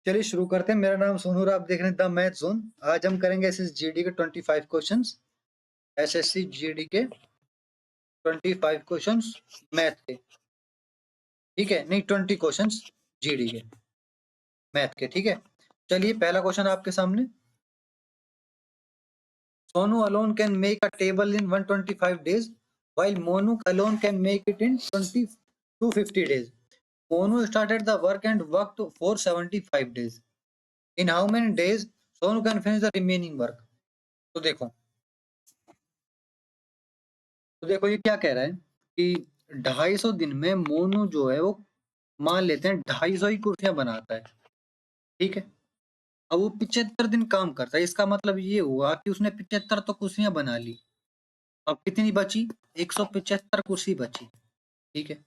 चलिए शुरू करते हैं। मेरा नाम सोनू और आप देख रहे हैं द मैथ जोन। आज हम करेंगे एसएसजीडी के 25 क्वेश्चंस। एसएससी जीडी के 25 क्वेश्चंस मैथ के, ठीक है? नहीं, 20 क्वेश्चंस जीडी के मैथ के, ठीक है? चलिए पहला क्वेश्चन आपके सामने। Sonu alone can make a table in 125 days while Monu alone can make it in 250 days. Monu started the work and worked for 75 days. In how many days Sonu can finish the remaining work? तो देखो ये क्या कह रहा है कि 250 दिन में मोनू जो है वो मान लेते हैं 250 ही कुर्सियां बनाता है, ठीक है? अब वो 75 दिन काम करता है, इसका मतलब ये हुआ कि उसने 75 तो कुर्सियां बना ली। अब कितनी बची? 175 कुर्सी बची, ठीक है?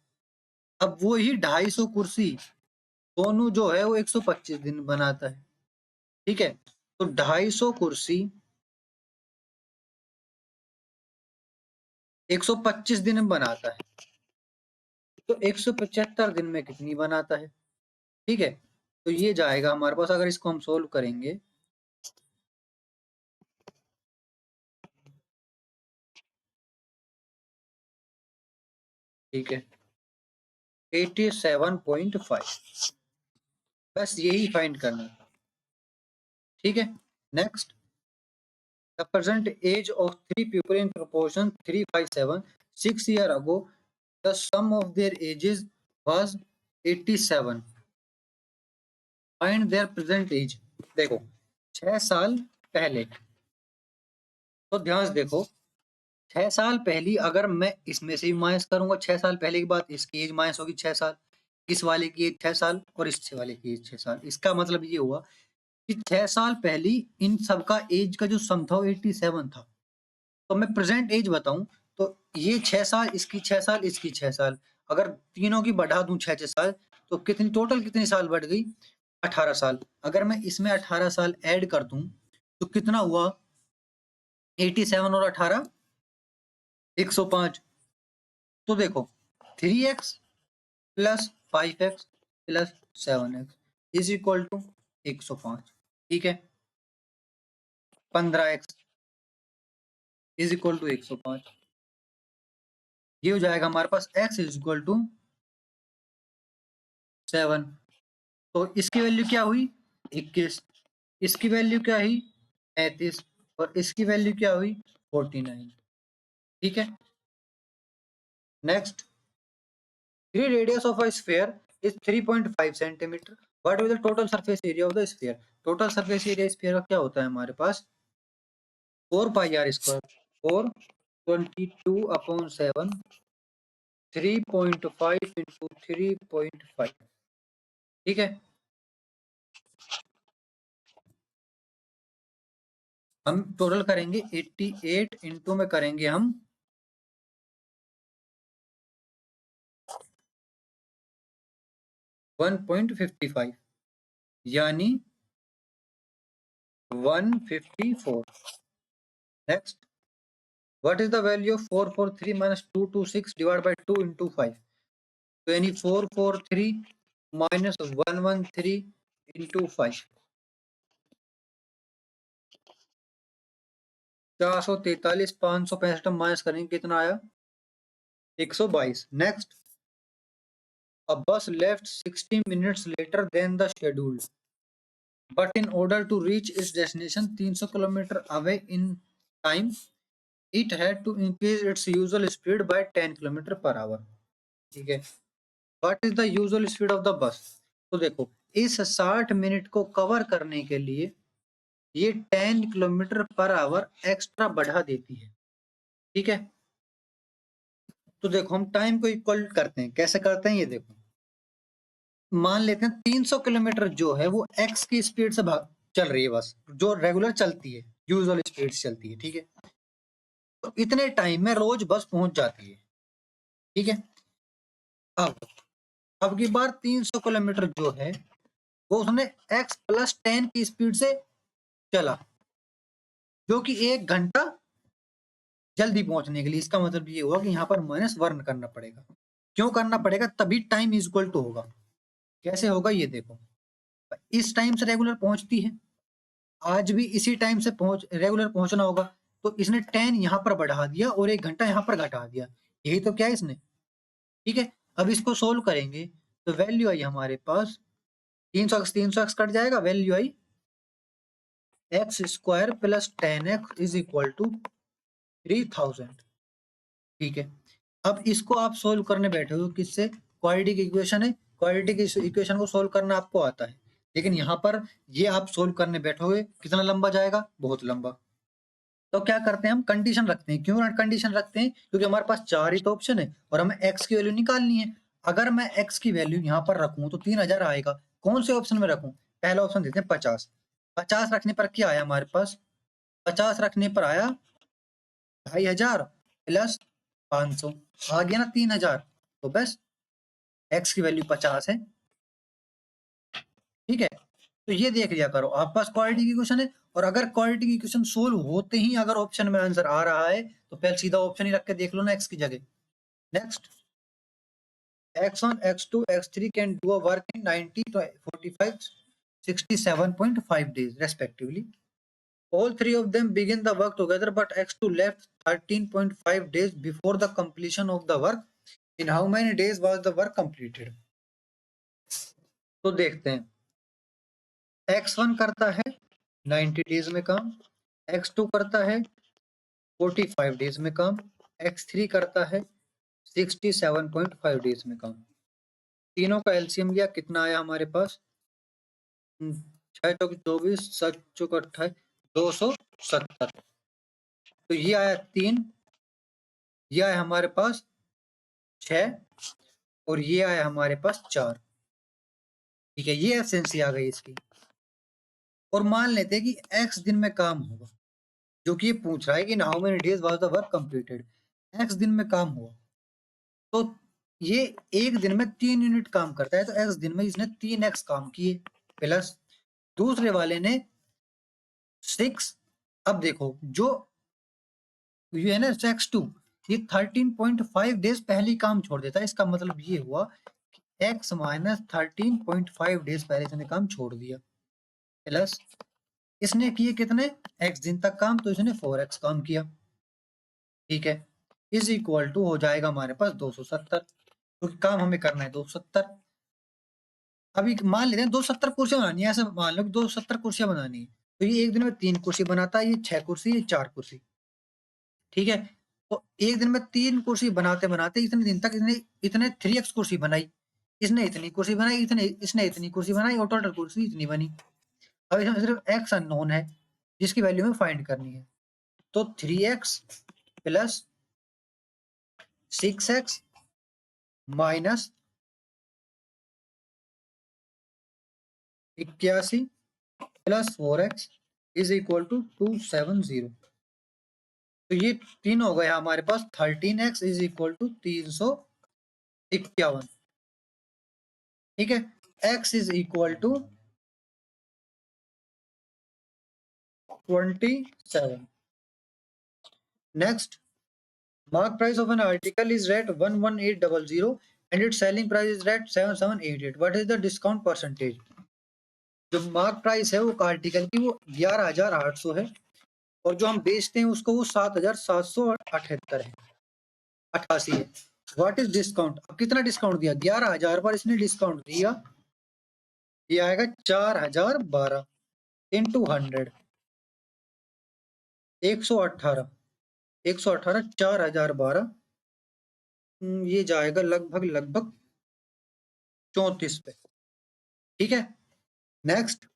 अब वो ही 250 कुर्सी सोनू जो है वो 125 दिन बनाता है, ठीक है? तो 250 कुर्सी 125 दिन में बनाता है, तो 175 दिन में कितनी बनाता है, ठीक है? तो ये जाएगा हमारे पास, अगर इसको हम सोल्व करेंगे ठीक है 87.5, बस यही फाइंड करना था, ठीक है? Next, the present age of 3 people in proportion 357 6 years ago, the sum of their ages was 87. Find their present age. देखो 6 साल पहले, तो ध्यान से देखो 6 साल पहली अगर मैं इसमें से भी माइनस करूंगा, 6 साल पहले की बात, इसकी एज माइनस होगी 6 साल, इस वाले की एज 6 साल और इस वाले की एज 6 साल। इसका मतलब ये हुआ कि 6 साल पहली इन सबका एज का जो सम था वो 87 था। तो मैं प्रेजेंट एज बताऊं तो ये 6 साल, इसकी 6 साल, इसकी 6 साल, अगर तीनों की बढ़ा दूं 6 साल, तो कितनी टोटल कितनी साल बढ़ गई? 18 साल। अगर मैं इसमें 18 साल ऐड कर दूं तो कितना हुआ? 87 और 18 105। तो देखो 3x plus 5x plus 7x is equal to 105, ठीक है? 15x is equal to 105। ये हो जाएगा हमारे पास x इज इक्वल टू 7। तो इसकी वैल्यू क्या हुई? 21। इसकी वैल्यू क्या हुई? 35। और इसकी वैल्यू क्या हुई? 49, ठीक है? Next, 3 radius of a sphere is 3.5 centimeter. What will the total surface area of the sphere? Total surface area sphere का क्या होता है हमारे पास? 4 pi r square, 422/7, 3.5 into 3.5, ठीक है? हम टोटल करेंगे 88 इंटू में करेंगे हम 1.55 यानी 154। Next, what is the value of 443 minus 226 divided by 2 into 5? तो यानी 443 minus 113 into 5, 443, 565 माइनस करेंगे कितना आया? 122। Next, a bus left 60 minutes later than the scheduled, but in order to reach its destination 300 km away in time, it had to increase its usual speed by 10 km/h, ठीक है? What is the usual speed of the bus? तो देखो इस 60 minute को cover करने के लिए ये 10 km/h एक्स्ट्रा बढ़ा देती है, ठीक है? तो देखो हम टाइम को इक्वल करते हैं, कैसे करते हैं ये देखो। मान लेते हैं 300 किलोमीटर जो है वो x की स्पीड से चल रही है, बस जो रेगुलर चलती है, यूजुअल स्पीड से चलती है, ठीक है? तो इतने टाइम में रोज बस पहुंच जाती है, ठीक है? अब की बार 300 किलोमीटर जो है वो उसने x + 10 की स्पीड से चला, जो कि 1 घंटा जल्दी पहुंचने के लिए। इसका मतलब ये हुआ कि यहाँ पर -1 करना पड़ेगा। क्यों करना पड़ेगा? तभी टाइम इज इक्वल टू होगा। कैसे होगा ये देखो, इस टाइम से रेगुलर पहुंचती है, आज भी इसी टाइम से रेगुलर पहुंचना होगा, तो इसने 10 यहाँ पर बढ़ा दिया और 1 घंटा यहाँ पर घटा दिया, यही तो क्या है इसने। ठीक है, अब इसको सोल्व करेंगे तो वैल्यू आई हमारे पास 300 कट जाएगा, वैल्यू आई X square plus 10x is equal to 3000। ठीक है, अब इसको आप सोल्व करने बैठे हो किससे, क्वाड्रेटिक इक्वेशन है, क्वाड्रेटिक इक्वेशन को सोल्व करना आपको आता है, लेकिन यहाँ पर ये आप सोल्व करने बैठोगे कितना लंबा जाएगा, बहुत लंबा। तो क्या करते हैं, हम कंडीशन रखते हैं। क्यों कंडीशन रखते हैं, क्योंकि हमारे पास 4 ही तो ऑप्शन है और हमें x की वैल्यू निकालनी है। अगर मैं x की वैल्यू यहाँ पर रखूं तो 3000 आएगा, कौन से ऑप्शन में रखूं, पहला ऑप्शन देते हैं 50। 50 रखने पर क्या आया हमारे पास, 50 रखने पर आया 2500 प्लस 500, आ गया ना 3000। तो बस x की वैल्यू 50 है। ठीक है, तो ये देख लिया करो, आपके पास क्वाड्रेटिक इक्वेशन है, और अगर क्वाड्रेटिक इक्वेशन सोल्व होते ही अगर ऑप्शन में आंसर आ रहा है तो पहले सीधा ऑप्शन ही रख के देख लो ना x की जगह। Next, x1 x2 x3 can do a work in 90 to 45 67.5 days respectively. All three of them begin the work together, but x2 left 13.5 days before the completion of the work. In how many days was the work completed? तो देखते हैं, x1 करता है 90 days में काम, x2 करता है 45 days में काम, x3 करता है 67.5 डेज में काम। तीनों का एलसीएम लिया, कितना आया हमारे पास, 6 चौक 24, 7 चौक 28, 270। तो ये आया 3, ये आया हमारे पास 6 और ये आया हमारे पास 4। ठीक है, ये एफिशिएंसी आ गई इसकी। और मान लेते हैं कि x दिन में काम होगा, जो कि ये पूछ रहा है कि how many days was the work completed. x दिन में काम हुआ तो ये एक दिन में 3 यूनिट काम करता है, तो x दिन में इसने 3x काम किए, प्लस दूसरे वाले ने 6। अब देखो जो ये है ना x2, ये 13.5 डेज पहले ही काम छोड़ देता है, इसका मतलब ये हुआ कि x माइनस 13.5 डेज पहले इसने काम छोड़ दिया, प्लस इसने किए कितने x दिन तक काम, तो इसने 4x काम किया। ठीक है, इज इक्वल टू हो जाएगा हमारे पास 270, क्योंकि काम हमें करना है 270। अभी मान लेते हैं 270 कुर्सियां बनानी है, ऐसे मान लो कि 270 कुर्सियां बनानी है, तो ये एक दिन में 3 कुर्सी बनाता है, ये 6 कुर्सी, ये 4 कुर्सी। ठीक है, तो एक दिन में 3 कुर्सी बनाते बनाते इतने दिन तक इसने इतने 3x कुर्सी बनाई, इसने इतनी कुर्सी बनाई, इसने इतनी कुर्सी बनाई और टोटल कुर्सी इतनी बनी। अब इसमें सिर्फ x अननोन है जिसकी वैल्यू हमें फाइंड करनी है, तो 3x plus 6x minus 81 plus 4x is equal to 270। तो ये तीन हो गया हमारे पास, 13x इज इक्वल टू 351। ठीक है, x is equal to 27। Next, mark price of an article is at 11800 and its selling price is at 7788. What is the discount percentage? जो mark price है वो आर्टिकल की वो 11800 है और जो हम बेचते हैं उसको वो 7778 है, 88 है। व्हाट इज डिस्काउंट, अब कितना डिस्काउंट दिया, 11000 पर इसने डिस्काउंट दिया, ये आएगा 4012 इंटू 100, 118, 118 4012, ये जाएगा लगभग लगभग 34 पे। ठीक है, next,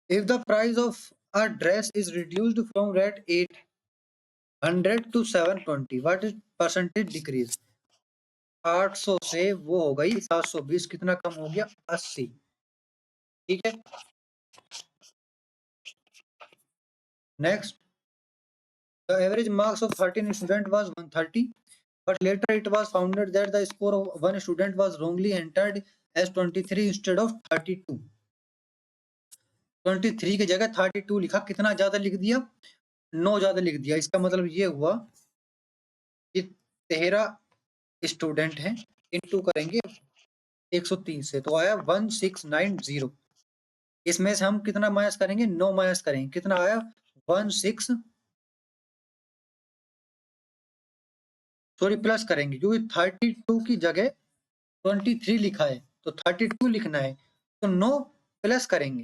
if the price of a dress is reduced from rate 800 to 720, what is percentage decrease. 800 से वो हो गई 720, कितना कम हो गया, 80। ठीक है, next, the average marks of 13 student was 130, but later it was found that the score of one student was wrongly entered as 23 instead of 32। 23 की जगह 32 लिखा, कितना ज्यादा लिख दिया, 9 ज्यादा लिख दिया। इसका मतलब ये हुआ कि 13 स्टूडेंट हैं, इंटू करेंगे 130 से, तो आया 1690। इसमें से हम कितना माइनस करेंगे, 9 माइनस करेंगे, कितना आया 16, सॉरी प्लस करेंगे क्योंकि 32 की जगह 23 लिखा है, तो 32 लिखना है, तो 9 प्लस करेंगे,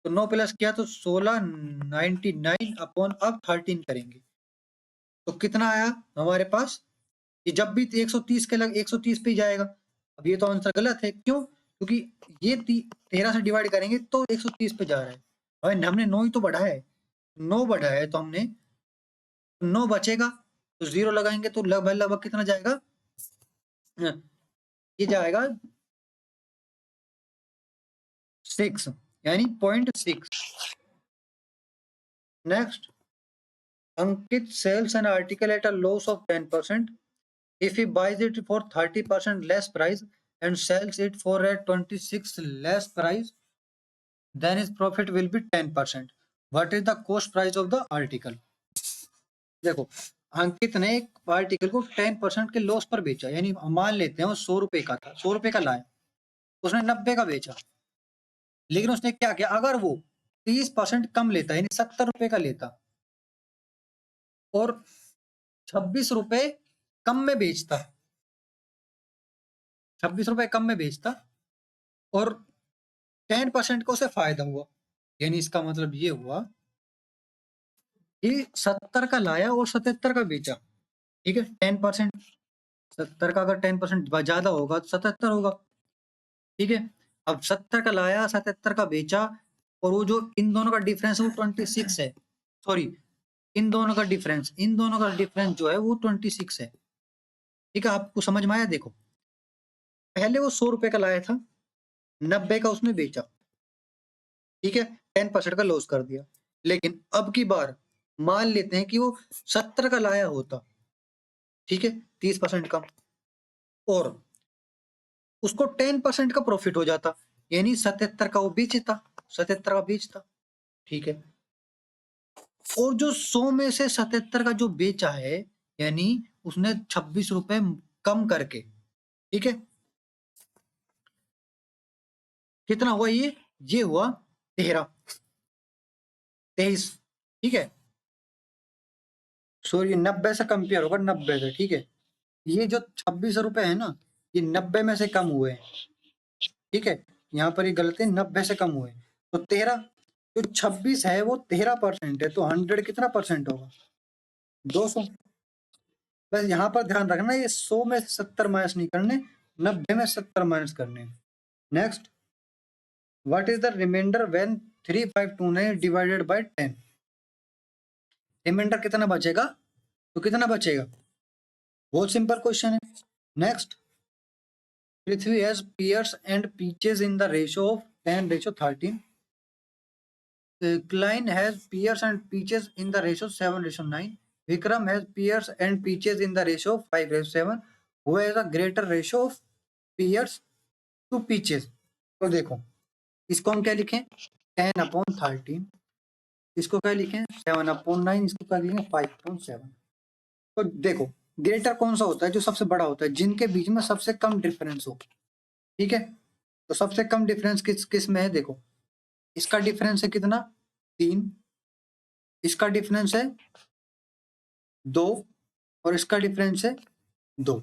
तो 9 प्लस किया तो 1699 अपॉन अब 13 करेंगे, तो कितना आया हमारे पास, ये जब भी 130 के लग 130 पे ही जाएगा। अब ये तो आंसर गलत है, क्यों, क्योंकि ये 13 से डिवाइड करेंगे तो 130 पे जा रहा है, भाई हमने 9 ही तो बढ़ा है, 9 बढ़ा है, तो हमने 9 बचेगा, तो 0 लगाएंगे तो लगभग लगभग कितना जाएगा, ये जाएगा 6, यानी 0.6। Next, Ankit sells an article at a loss of 10%. If he buys it for 30% less price and sells it for a 26 less price, then his profit will be 10%. What is the cost price of the article? देखो, अंकित ने एक article को 10% के loss पर बेचा, यानी मान लेते हैं वो 100 रुपए का था, 100 रुपए का लाया, उसने 90 का बेचा, लेकिन उसने क्या किया, अगर वो 30% कम लेता, यानी 70 रुपए का लेता और 26 रुपए कम में बेचता, 26 रुपए कम में बेचता और 10% को उसे फायदा हुआ, यानी इसका मतलब ये हुआ कि 70 का लाया और 77 का बेचा, ठीक है, 10%, 70 का अगर 10% ज्यादा होगा तो 77 होगा, ठीक है। अब 70 का लाया, 77 का बेचा, और वो जो इन दोनों का डिफरेंस है वो 26 है, सॉरी इन दोनों का डिफरेंस जो है वो 26 है, ठीक है। आपको समझ में आया, देखो पहले वो 100 रुपए का लाया था, 90 का उसने बेचा, ठीक है, 10% का लॉस कर दिया, लेकिन अब की बार मान लेते हैं कि वो 70 का लाया होता, ठीक है, 30% कम, और उसको 10% का प्रॉफिट हो जाता, यानी 77 का वो बेचता, 77 का बेचता, ठीक है, और जो 100 में से 77 का जो बेचा है, यानी उसने 26 रुपए कम करके, ठीक है, कितना हुआ ये हुआ 23, ठीक है, सॉरी 90 से कंपेयर होगा, 90 से, ठीक है, ये जो 26 रुपए है ना, ये 90 में से कम हुए हैं, ठीक है, यहाँ पर ये गलती 90 से कम हुए, तो 13, जो 26 है वो 13% है, तो 100 कितना परसेंट होगा, 200। बस यहाँ पर ध्यान रखना, ये 100 में 70 माइनस नहीं करने, 90 में 70 माइनस करने। Next, what is the remainder when 3529 divided by 10? Remainder कितना बचेगा, तो कितना बचेगा, बहुत सिंपल क्वेश्चन है। Next, Prithvi has pears and peaches in the ratio of 10:13. Klein has pears and peaches in the ratio 7:9. Vikram has pears and peaches in the ratio 5:7. Who has a greater ratio of pears to peaches? तो देखो, इसको हम क्या लिखें, 10/13, इसको क्या लिखें 7/9, इसको क्या लिखें 5/7। तो देखो, ग्रेटर कौन सा होता है, जो सबसे बड़ा होता है, जिनके बीच में सबसे कम डिफरेंस हो, ठीक है, तो सबसे कम डिफरेंस किस किस में है, देखो इसका डिफरेंस है कितना 3, इसका डिफरेंस है 2, और इसका डिफरेंस है 2।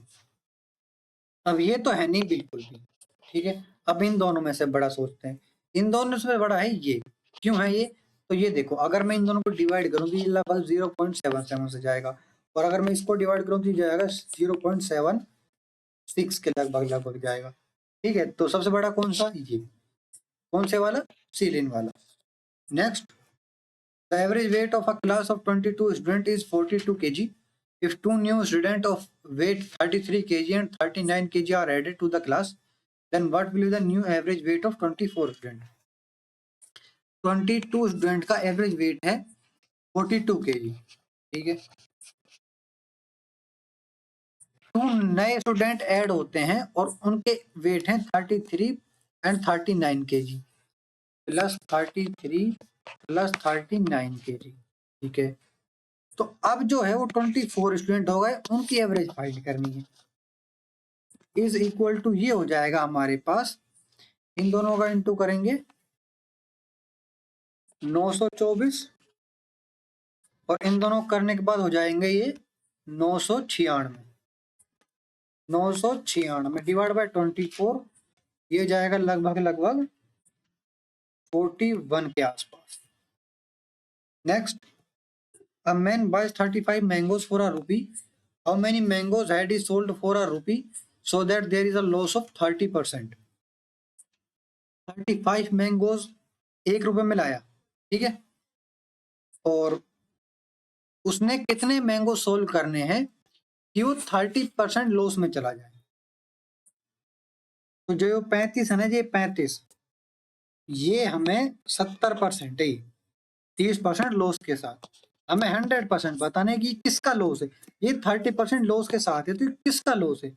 अब ये तो है नहीं बिल्कुल भी, ठीक है, अब इन दोनों में से बड़ा सोचते हैं, इन दोनों से बड़ा है ये, क्यों है ये, तो ये देखो, अगर मैं इन दोनों को डिवाइड करूं तो ये लगभग 0.77 से जाएगा, और अगर मैं इसको डिवाइड करूं तो ये जाएगा 0.76 के लगभग लगभग जाएगा, ठीक है, तो सबसे बड़ा कौन सा, ये कौन से वाला, सीलिन वाला। Next, the average weight of a class of 22 students is 42 kg. If two new students of weight 33 kg and 39 kg are added to the class, then what will be the new average weight of 24 students? 22 student का average weight है 42 kg, ठीक है, 2 नए student add होते हैं और उनके wait हैं 33 and 39 kg, plus 33 plus 39 kg, ठीक है, तो अब जो है वो 24 स्टूडेंट हो गए, उनकी एवरेज फाइंड करनी है। इज इक्वल टू ये हो जाएगा हमारे पास, इन दोनों का इंटू करेंगे 924 और इन दोनों करने के बाद हो जाएंगे ये 996। 996 डिवाइड बाय 24, ये जाएगा लगभग लगभग 41 के आसपास। Next, a man buys 35 mangoes for a rupee. How many mangoes had he sold for a rupee so that there is a loss of 30%? 35 mangoes 1 रुपए में लाया, ठीक है, और उसने कितने मैंगो सोल्व करने हैं कि वो 30% लॉस में चला जाए। तो जो 35 है ना, ये 35, ये हमें 70% है, 30% लॉस के साथ। हमें 100% बताने की किसका लॉस है। ये 30% लॉस के साथ है, तो किसका लॉस है,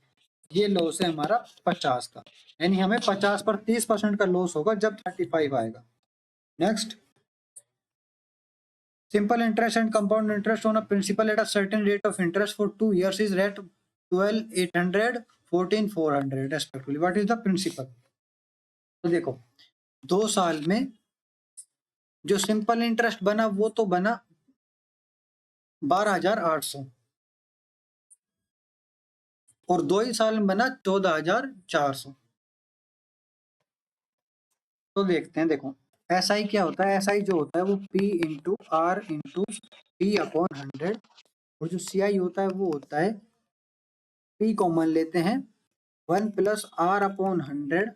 ये लॉस है हमारा 50 का, यानी हमें 50 पर 30% का लॉस होगा जब 35 आएगा। Next, simple interest and compound interest on a principal at a certain rate of interest for 2 years is rate 12,800 14,400 respectively. What is the principal? तो देखो 2 साल में जो सिंपल इंटरेस्ट बना वो तो बना 12,800 और 2 ही साल में बना 14,400। तो देखते हैं, देखो SI क्या होता है, SI जो होता है वो P into R into P upon 100, और जो CI होता है वो होता है P कॉमन लेते हैं 1 plus R upon 100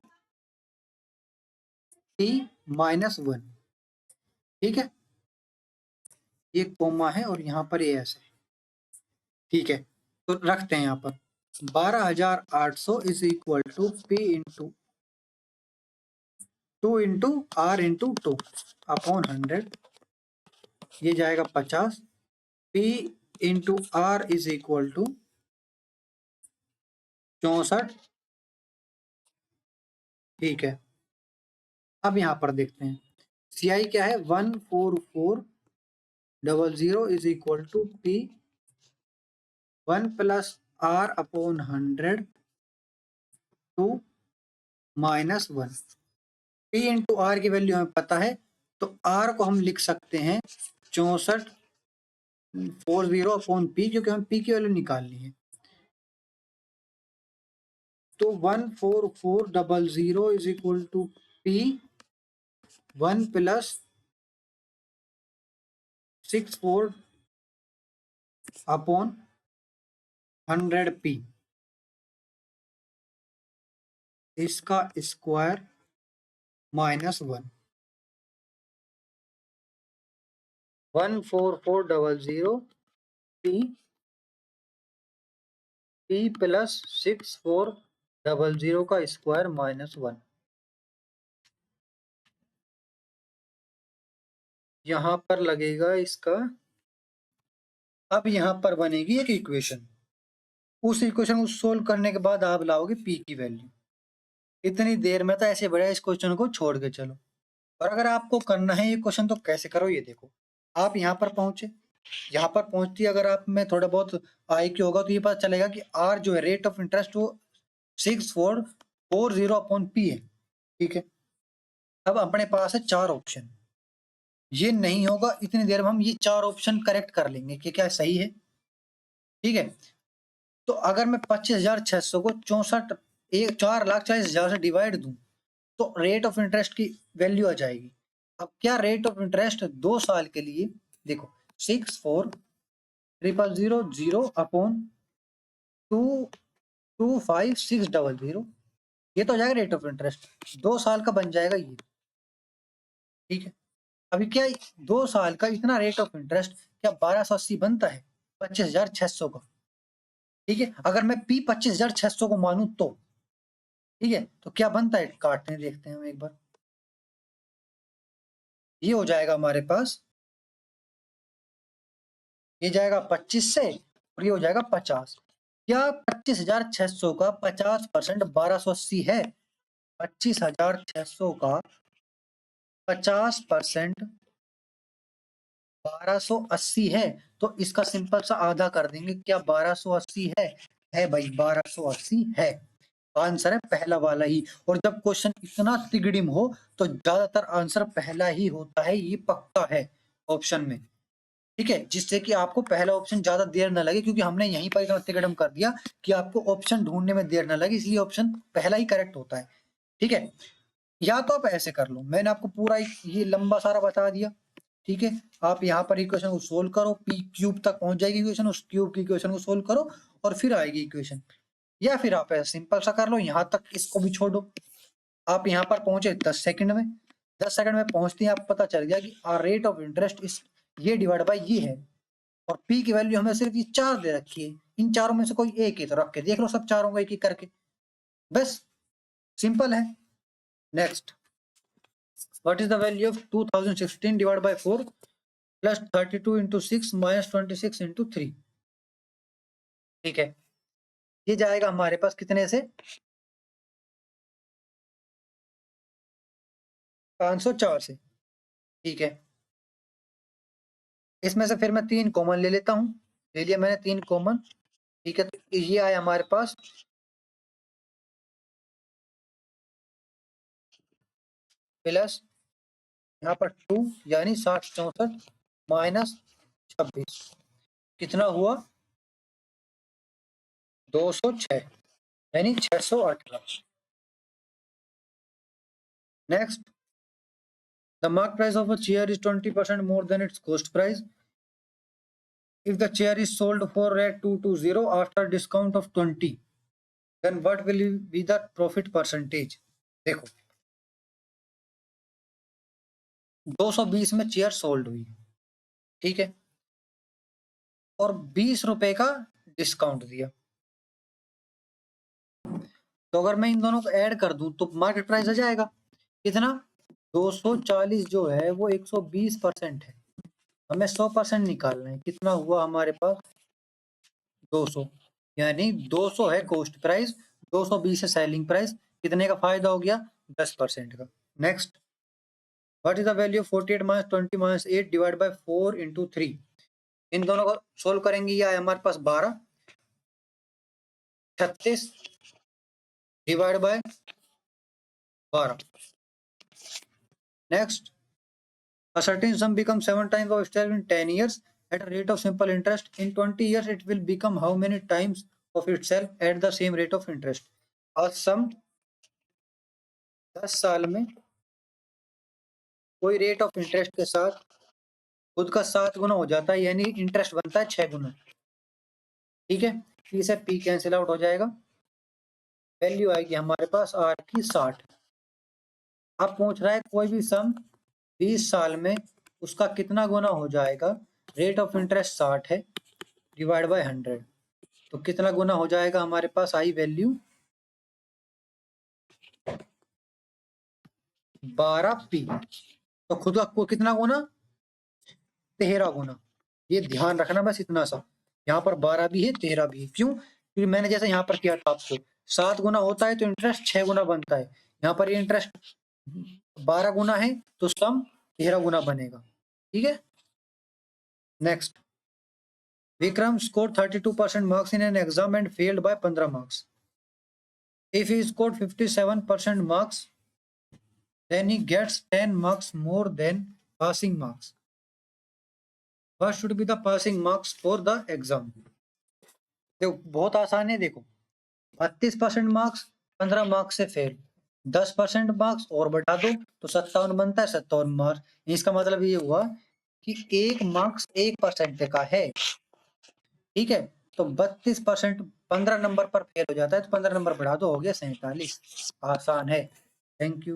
T minus 1, ठीक है, ये कोमा है और यहाँ पर ये ऐसे, ठीक है। तो रखते हैं यहाँ पर 12,800 is equal to P into 2 into R into 2 upon 100, ये जाएगा 50। P into R is equal to 64, ठीक है। अब यहाँ पर देखते हैं CI क्या है, 14400 is equal to P 1 plus R upon 100 2 minus 1। P into R की वैल्यू हमें पता है, तो R को हम लिख सकते हैं 6440 अपॉन P, क्योंकि हम P की वैल्यू निकालनी है। तो 14400 is equal to P 1 plus 64 upon 100P, इसका स्क्वायर माइनस 1। 14400 P प्लस 6400 का स्क्वायर माइनस 1। यहां पर लगेगा इसका। अब यहां पर बनेगी एक इक्वेशन, उस इक्वेशन को सोल्व करने के बाद आप लाओगे P की वैल्यू। इतनी देर में तो ऐसे बढ़िया इस क्वेश्चन को छोड़ के चलो, और अगर आपको करना है ये क्वेश्चन तो कैसे करो, ये देखो। आप यहाँ पर पहुंचे, यहाँ पर पहुंचती अगर आप में थोड़ा बहुत IQ होगा तो ये पता चलेगा कि R जो है रेट ऑफ इंटरेस्ट वो 6440 अपॉन P है, ठीक है। अब अपने पास है 4 ऑप्शन, ये नहीं होगा इतनी देर में हम ये 4 ऑप्शन करेक्ट कर लेंगे कि क्या सही है, ठीक है। तो अगर मैं 25,600 को 4,40,000 से डिवाइड दूं तो रेट ऑफ इंटरेस्ट की वैल्यू आ जाएगी। अब क्या रेट ऑफ इंटरेस्ट 2 साल के लिए, देखो 64,000 अपॉन 225,600, ये तो हो जाएगा रेट ऑफ इंटरेस्ट, 2 साल का बन जाएगा ये, ठीक है। अभी क्या 2 साल का इतना रेट ऑफ इंटरेस्ट क्या 1280 बनता है 25,600 का, ठीक है। अगर मैं P 25,600 को मानूं तो, ठीक है, तो क्या बनता है, काटने देखते हैं हम एक बार। ये हो जाएगा हमारे पास, ये जाएगा 25 से और ये हो जाएगा 50। क्या 25,600 का 50% 1280 है? 25,600 का 50% 1280 है, तो इसका सिंपल सा आधा कर देंगे। क्या 1280 है भाई, 1280 है। आंसर है पहला वाला ही। और जब क्वेश्चन इतना तिगड़िम हो तो ज्यादातर आंसर पहला ही होता है, ये पक्का है ऑप्शन में। ठीक है, जिससे कि आपको पहला ऑप्शन ज्यादा देर न लगे, क्योंकि हमने यहीं पर इतना तिगड़म कर दिया कि आपको ऑप्शन ढूंढने में देर न लगे, इसलिए ऑप्शन पहला ही करेक्ट होता है। ठीक है, या तो आप ऐसे कर लो, मैंने आपको पूरा ये लंबा सारा बता दिया। ठीक है, आप यहाँ पर इक्वेशन को सोल्व करो, पी क्यूब तक पहुंच जाएगी इक्वेशन, उस क्यूब की इक्वेशन को सोल्व करो और फिर आएगी इक्वेशन। या फिर आप ऐसा सिंपल सा कर लो, यहाँ तक इसको भी छोड़ो। आप यहाँ पर पहुंचे 10 सेकंड में, 10 सेकंड में पहुंचते ही आपको पता चल गया कि आर रेट ऑफ इंटरेस्ट इस ये डिवाइड बाय ये है, और पी की वैल्यू हमें सिर्फ ये 4 दे रखी है। इन चारों में से कोई एक ही तो रख के देख लो, सब चारों को एक एक करके, बस सिंपल है। Next, what is the value of 2016 divide by 4 plus 32 into 6 minus 26 into 3? ठीक है, ये जाएगा हमारे पास कितने से? 504 से। ठीक है, इसमें से फिर मैं 3 कॉमन ले लेता हूं, ले लिया मैंने 3 कॉमन। ठीक है, तो ये आया हमारे पास प्लस यहाँ पर 2 यानी 764 माइनस 26 कितना हुआ? 206 यानी 618। Next, the mark price of a chair is 20% more than it's cost price if the chair is sold for at 220 after discount of 20, then what will be the profit percentage? देखो, 220 में chair sold हुई, ठीक है, और 20 रुपए का discount दिया, तो अगर मैं इन दोनों को ऐड कर दूं तो मार्केट प्राइस आ जाएगा कितना? 240 जो है वो 120% है, हमें 100% निकालना है। कितना हुआ हमारे पास? 200, यानी 200 है कॉस्ट प्राइस, 220 है सेलिंग प्राइस। कितने का फायदा हो गया? 10% का। Next, what is the value of 48 minus 20 minus 8 divide by 4 into 3? इन दोनों को सोल्व करेंगे, ये आया हमारे पास 12, 36 divide by 12। Next, a certain sum becomes 7 times of itself in 10 years at a rate of simple interest. In 20 years it will become how many times of itself at the same rate of interest? a sum 10 साल में कोई rate of interest के साथ खुद का 7 गुना हो जाता है, यानी इंटरेस्ट बनता है 6 गुना। ठीक है, पी से पी कैंसिल आउट हो जाएगा, वैल्यू आएगी हमारे पास आर की 60। अब पूछ रहा है कोई भी सम 20 साल में उसका कितना गुना हो जाएगा, रेट ऑफ इंटरेस्ट 60 है डिवाइड बाय 100, तो कितना गुना हो जाएगा हमारे पास? आई वैल्यू 12p, तो खुद का कितना गुना? 13 गुना। ये ध्यान रखना बस इतना सा, यहाँ पर 12 भी है 13 भी है। क्यों? क्योंकि मैंने जैसे यहाँ पर किया था आपको, 7 गुना होता है तो इंटरेस्ट 6 गुना बनता है, यहाँ पर ये इंटरेस्ट 12 गुना है तो सम 13 गुना बनेगा। ठीक है, next, Vikram score 32% marks in an exam and failed by 15 marks. If he score 57% marks then he gets 10 marks more than passing marks. What should be the passing marks for the exam? देखो बहुत आसान है, देखो 32% marks, 15 marks से fail, 10% marks और बढ़ा दो तो 57 बनता है, 57 मार्क्स। इसका मतलब ये हुआ कि 1 मार्क्स 1% का है। ठीक है, तो 32% 15 नंबर पर फेल हो जाता है तो 15 नंबर बढ़ा दो, हो गया 47। आसान है। Thank you.